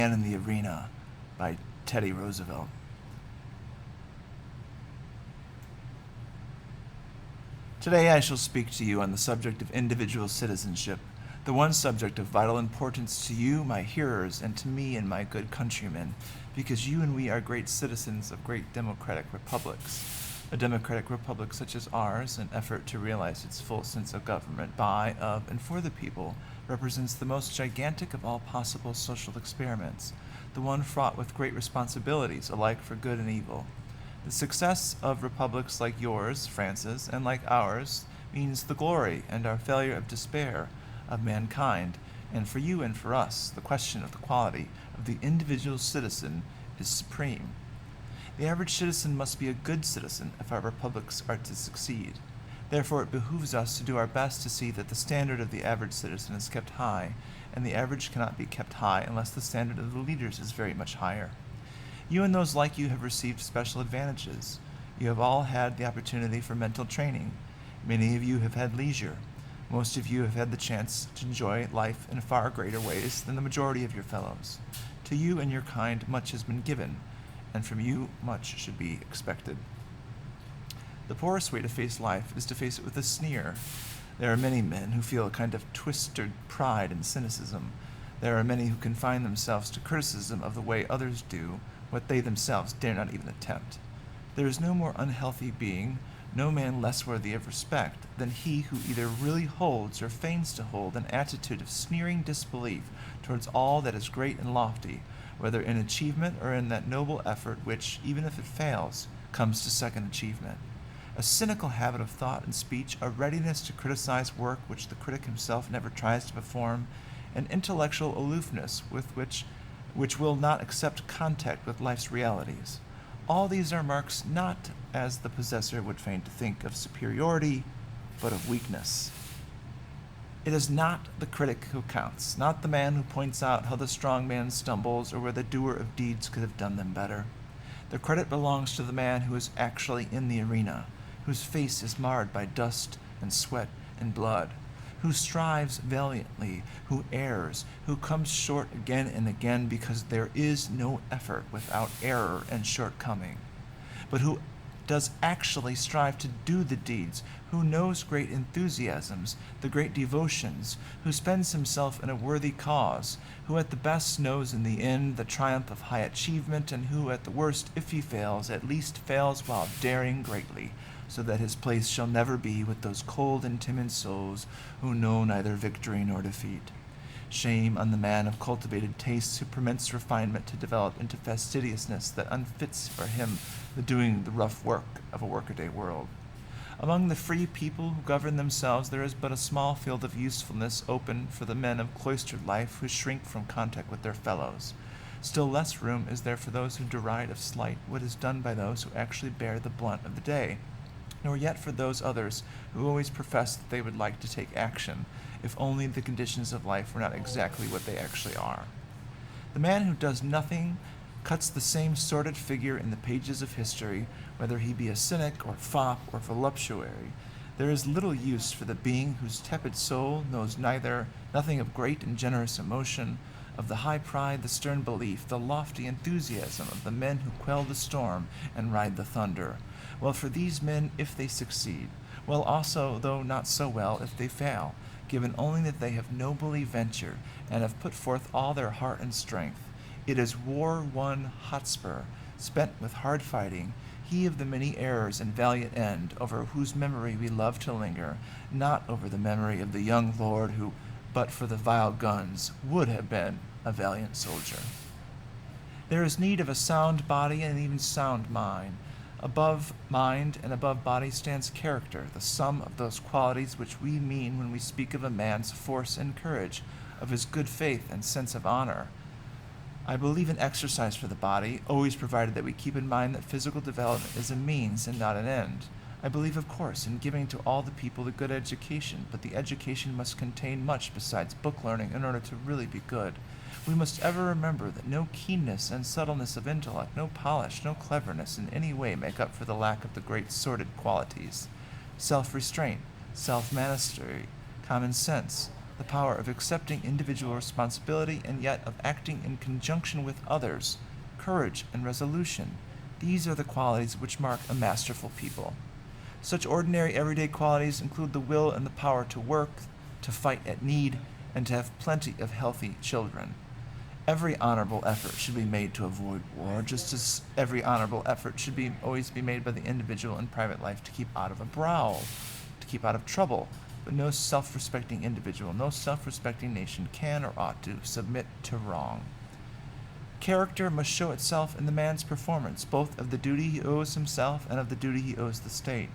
Man in the Arena by Teddy Roosevelt. Today I shall speak to you on the subject of individual citizenship, the one subject of vital importance to you, my hearers, and to me and my good countrymen, because you and we are great citizens of great democratic republics. A democratic republic such as ours, an effort to realize its full sense of government by, of, and for the people, represents the most gigantic of all possible social experiments, the one fraught with great responsibilities alike for good and evil. The success of republics like yours, France's, and like ours, means the glory and our failure of despair of mankind, and for you and for us, the question of the quality of the individual citizen is supreme. The average citizen must be a good citizen if our republics are to succeed. Therefore, it behooves us to do our best to see that the standard of the average citizen is kept high, and the average cannot be kept high unless the standard of the leaders is very much higher. You and those like you have received special advantages. You have all had the opportunity for mental training. Many of you have had leisure. Most of you have had the chance to enjoy life in far greater ways than the majority of your fellows. To you and your kind, much has been given, and from you much should be expected. The poorest way to face life is to face it with a sneer. There are many men who feel a kind of twisted pride and cynicism. There are many who confine themselves to criticism of the way others do what they themselves dare not even attempt. There is no more unhealthy being, no man less worthy of respect, than he who either really holds or feigns to hold an attitude of sneering disbelief towards all that is great and lofty, whether in achievement or in that noble effort which, even if it fails, comes to second achievement. A cynical habit of thought and speech, a readiness to criticize work which the critic himself never tries to perform, an intellectual aloofness which will not accept contact with life's realities. All these are marks not, as the possessor would fain to think, of superiority, but of weakness. It is not the critic who counts, not the man who points out how the strong man stumbles or where the doer of deeds could have done them better. The credit belongs to the man who is actually in the arena, whose face is marred by dust and sweat and blood, who strives valiantly, who errs, who comes short again and again because there is no effort without error and shortcoming, but who does actually strive to do the deeds, who knows great enthusiasms, the great devotions, who spends himself in a worthy cause, who at the best knows in the end the triumph of high achievement, and who at the worst, if he fails, at least fails while daring greatly, so that his place shall never be with those cold and timid souls who know neither victory nor defeat. Shame on the man of cultivated tastes who permits refinement to develop into fastidiousness that unfits for him the doing the rough work of a workaday world. Among the free people who govern themselves, there is but a small field of usefulness open for the men of cloistered life who shrink from contact with their fellows. Still less room is there for those who deride of slight what is done by those who actually bear the blunt of the day, nor yet for those others who always profess that they would like to take action, if only the conditions of life were not exactly what they actually are. The man who does nothing cuts the same sordid figure in the pages of history, whether he be a cynic or fop or voluptuary. There is little use for the being whose tepid soul knows nothing of great and generous emotion, of the high pride, the stern belief, the lofty enthusiasm of the men who quell the storm and ride the thunder. Well, for these men, if they succeed, well also, though not so well, if they fail, given only that they have nobly ventured and have put forth all their heart and strength. It is war-won Hotspur, spent with hard fighting, he of the many errors and valiant end, over whose memory we love to linger, not over the memory of the young lord who, but for the vile guns, would have been a valiant soldier. There is need of a sound body and even sound mind. Above mind and above body stands character, the sum of those qualities which we mean when we speak of a man's force and courage, of his good faith and sense of honor. I believe in exercise for the body, always provided that we keep in mind that physical development is a means and not an end. I believe, of course, in giving to all the people a good education, but the education must contain much besides book learning in order to really be good. We must ever remember that no keenness and subtleness of intellect, no polish, no cleverness in any way make up for the lack of the great sordid qualities. Self-restraint, self-mastery, common sense, the power of accepting individual responsibility and yet of acting in conjunction with others, courage and resolution. These are the qualities which mark a masterful people. Such ordinary everyday qualities include the will and the power to work, to fight at need, and to have plenty of healthy children. Every honorable effort should be made to avoid war, just as every honorable effort should always be made by the individual in private life to keep out of a brawl, to keep out of trouble. But no self-respecting individual, no self-respecting nation can or ought to submit to wrong. Character must show itself in the man's performance, both of the duty he owes himself and of the duty he owes the state.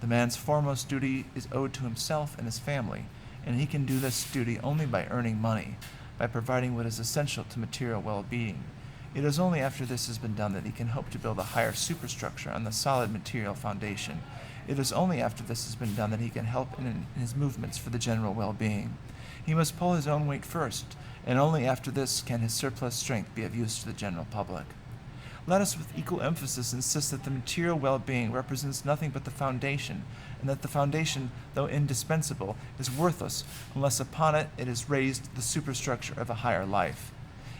The man's foremost duty is owed to himself and his family, and he can do this duty only by earning money, by providing what is essential to material well-being. It is only after this has been done that he can hope to build a higher superstructure on the solid material foundation. It is only after this has been done that he can help in his movements for the general well-being. He must pull his own weight first, and only after this can his surplus strength be of use to the general public. Let us with equal emphasis insist that the material well-being represents nothing but the foundation, and that the foundation, though indispensable, is worthless unless upon it is raised the superstructure of a higher life.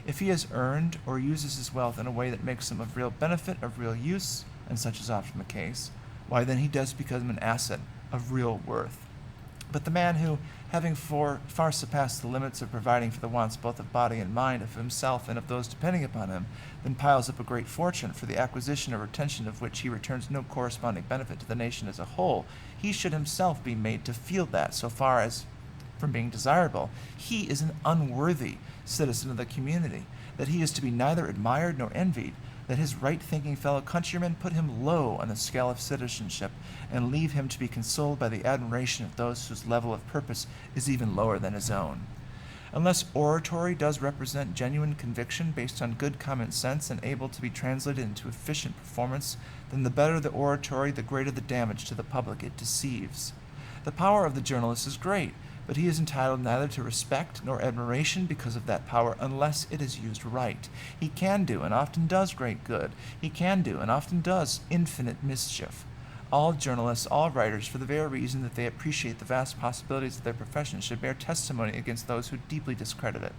If he has earned or uses his wealth in a way that makes him of real benefit, of real use, and such is often the case, why then he does become an asset of real worth. But the man who, having far surpassed the limits of providing for the wants both of body and mind of himself and of those depending upon him, then piles up a great fortune, for the acquisition or retention of which he returns no corresponding benefit to the nation as a whole, he should himself be made to feel that, so far as from being desirable, he is an unworthy citizen of the community, that he is to be neither admired nor envied, that his right-thinking fellow countrymen put him low on the scale of citizenship, and leave him to be consoled by the admiration of those whose level of purpose is even lower than his own. Unless oratory does represent genuine conviction based on good common sense and able to be translated into efficient performance, then the better the oratory, the greater the damage to the public it deceives. The power of the journalist is great, but he is entitled neither to respect nor admiration because of that power unless it is used right. He can do and often does great good. He can do and often does infinite mischief. All journalists, all writers, for the very reason that they appreciate the vast possibilities of their profession, should bear testimony against those who deeply discredit it.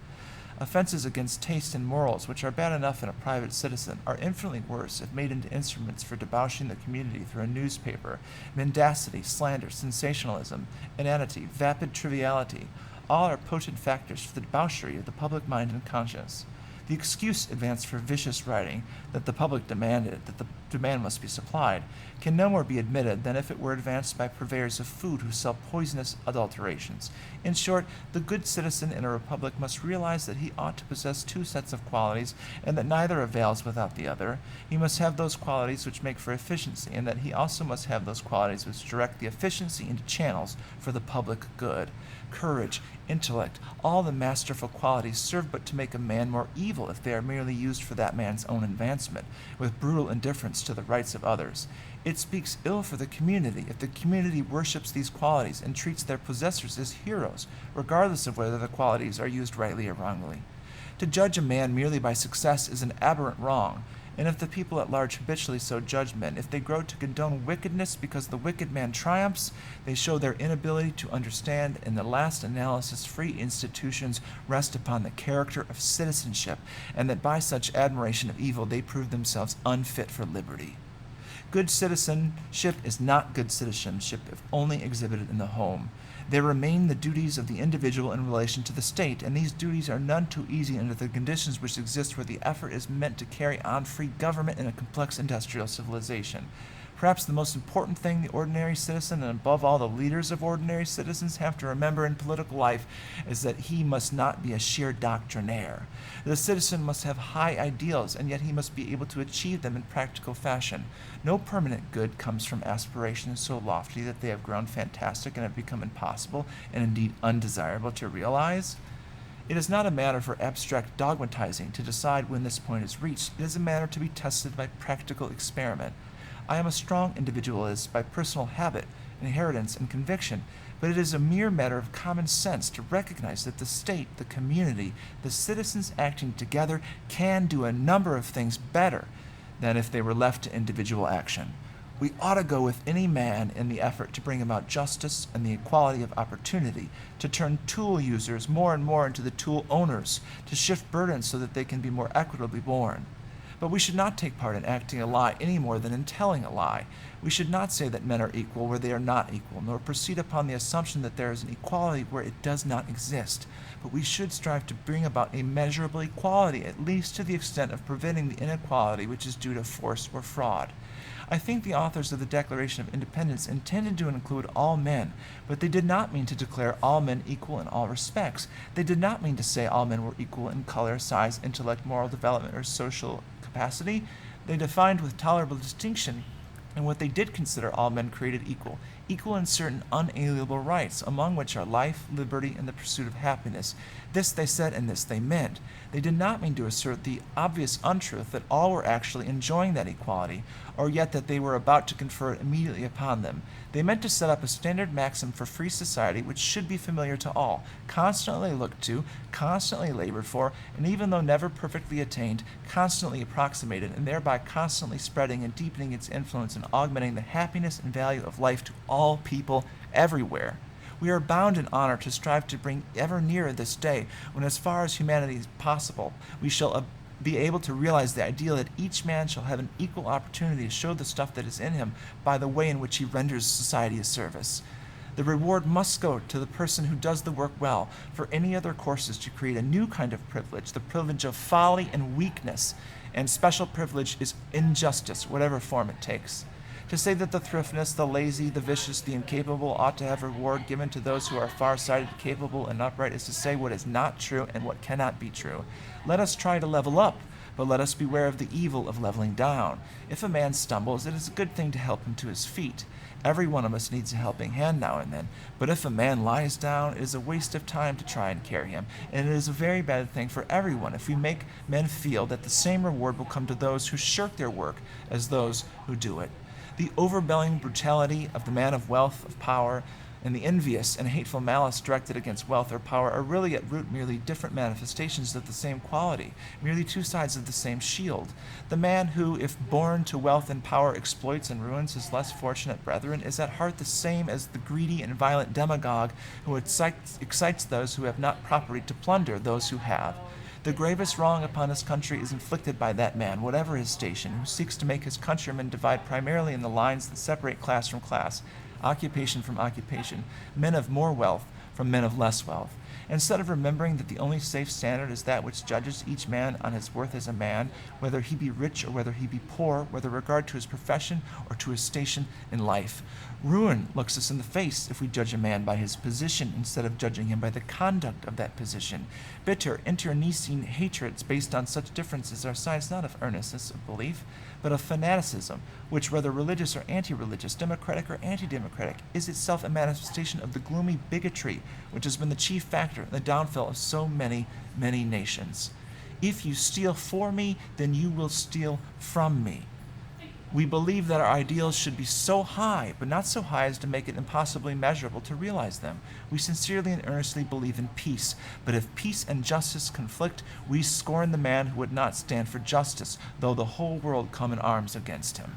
Offenses against taste and morals, which are bad enough in a private citizen, are infinitely worse if made into instruments for debauching the community through a newspaper. Mendacity, slander, sensationalism, inanity, vapid triviality, all are potent factors for the debauchery of the public mind and conscience. The excuse advanced for vicious writing, that the public demanded, that the demand must be supplied, can no more be admitted than if it were advanced by purveyors of food who sell poisonous adulterations. In short, the good citizen in a republic must realize that he ought to possess two sets of qualities, and that neither avails without the other. He must have those qualities which make for efficiency, and that he also must have those qualities which direct the efficiency into channels for the public good. Courage, intellect, all the masterful qualities serve but to make a man more evil if they are merely used for that man's own advancement, with brutal indifference to the rights of others. It speaks ill for the community if the community worships these qualities and treats their possessors as heroes, regardless of whether the qualities are used rightly or wrongly. To judge a man merely by success is an aberrant wrong, and if the people at large habitually so judge men, if they grow to condone wickedness because the wicked man triumphs, they show their inability to understand. In the last analysis, free institutions rest upon the character of citizenship, and that by such admiration of evil they prove themselves unfit for liberty. Good citizenship is not good citizenship if only exhibited in the home. There remain the duties of the individual in relation to the state, and these duties are none too easy under the conditions which exist where the effort is meant to carry on free government in a complex industrial civilization. Perhaps the most important thing the ordinary citizen, and above all the leaders of ordinary citizens, have to remember in political life is that he must not be a sheer doctrinaire. The citizen must have high ideals, and yet he must be able to achieve them in practical fashion. No permanent good comes from aspirations so lofty that they have grown fantastic and have become impossible and indeed undesirable to realize. It is not a matter for abstract dogmatizing to decide when this point is reached. It is a matter to be tested by practical experiment. I am a strong individualist by personal habit, inheritance, and conviction, but it is a mere matter of common sense to recognize that the state, the community, the citizens acting together can do a number of things better than if they were left to individual action. We ought to go with any man in the effort to bring about justice and the equality of opportunity, to turn tool users more and more into the tool owners, to shift burdens so that they can be more equitably borne. But we should not take part in acting a lie any more than in telling a lie. We should not say that men are equal where they are not equal, nor proceed upon the assumption that there is an equality where it does not exist. But we should strive to bring about a measurable equality, at least to the extent of preventing the inequality which is due to force or fraud. I think the authors of the Declaration of Independence intended to include all men, but they did not mean to declare all men equal in all respects. They did not mean to say all men were equal in color, size, intellect, moral development, or social capacity. They defined with tolerable distinction and what they did consider all men created equal, equal in certain unalienable rights, among which are life, liberty, and the pursuit of happiness. This they said, and this they meant. They did not mean to assert the obvious untruth that all were actually enjoying that equality, or yet that they were about to confer it immediately upon them. They meant to set up a standard maxim for free society which should be familiar to all, constantly looked to, constantly labored for, and even though never perfectly attained, constantly approximated, and thereby constantly spreading and deepening its influence and augmenting the happiness and value of life to all people everywhere. We are bound in honor to strive to bring ever nearer this day when, as far as humanity is possible, we shall be able to realize the ideal that each man shall have an equal opportunity to show the stuff that is in him by the way in which he renders society a service. The reward must go to the person who does the work well, for any other course is to create a new kind of privilege, the privilege of folly and weakness, and special privilege is injustice, whatever form it takes. To say that the thriftless, the lazy, the vicious, the incapable ought to have reward given to those who are far-sighted, capable, and upright is to say what is not true and what cannot be true. Let us try to level up, but let us beware of the evil of leveling down. If a man stumbles, it is a good thing to help him to his feet. Every one of us needs a helping hand now and then, but if a man lies down, it is a waste of time to try and carry him, and it is a very bad thing for everyone if we make men feel that the same reward will come to those who shirk their work as those who do it. The overbearing brutality of the man of wealth, of power, and the envious and hateful malice directed against wealth or power are really at root merely different manifestations of the same quality, merely two sides of the same shield. The man who, if born to wealth and power, exploits and ruins his less fortunate brethren is at heart the same as the greedy and violent demagogue who excites those who have not property to plunder those who have. The gravest wrong upon his country is inflicted by that man, whatever his station, who seeks to make his countrymen divide primarily in the lines that separate class from class, occupation from occupation, men of more wealth from men of less wealth. Instead of remembering that the only safe standard is that which judges each man on his worth as a man, whether he be rich or whether he be poor, whether regard to his profession or to his station in life. Ruin looks us in the face if we judge a man by his position instead of judging him by the conduct of that position. Bitter, internecine hatreds based on such differences are signs not of earnestness of belief, but of fanaticism, which, whether religious or anti-religious, democratic or anti-democratic, is itself a manifestation of the gloomy bigotry which has been the chief factor in the downfall of so many, many nations. If you steal for me, then you will steal from me. We believe that our ideals should be so high, but not so high as to make it impossibly measurable to realize them. We sincerely and earnestly believe in peace, but if peace and justice conflict, we scorn the man who would not stand for justice, though the whole world come in arms against him.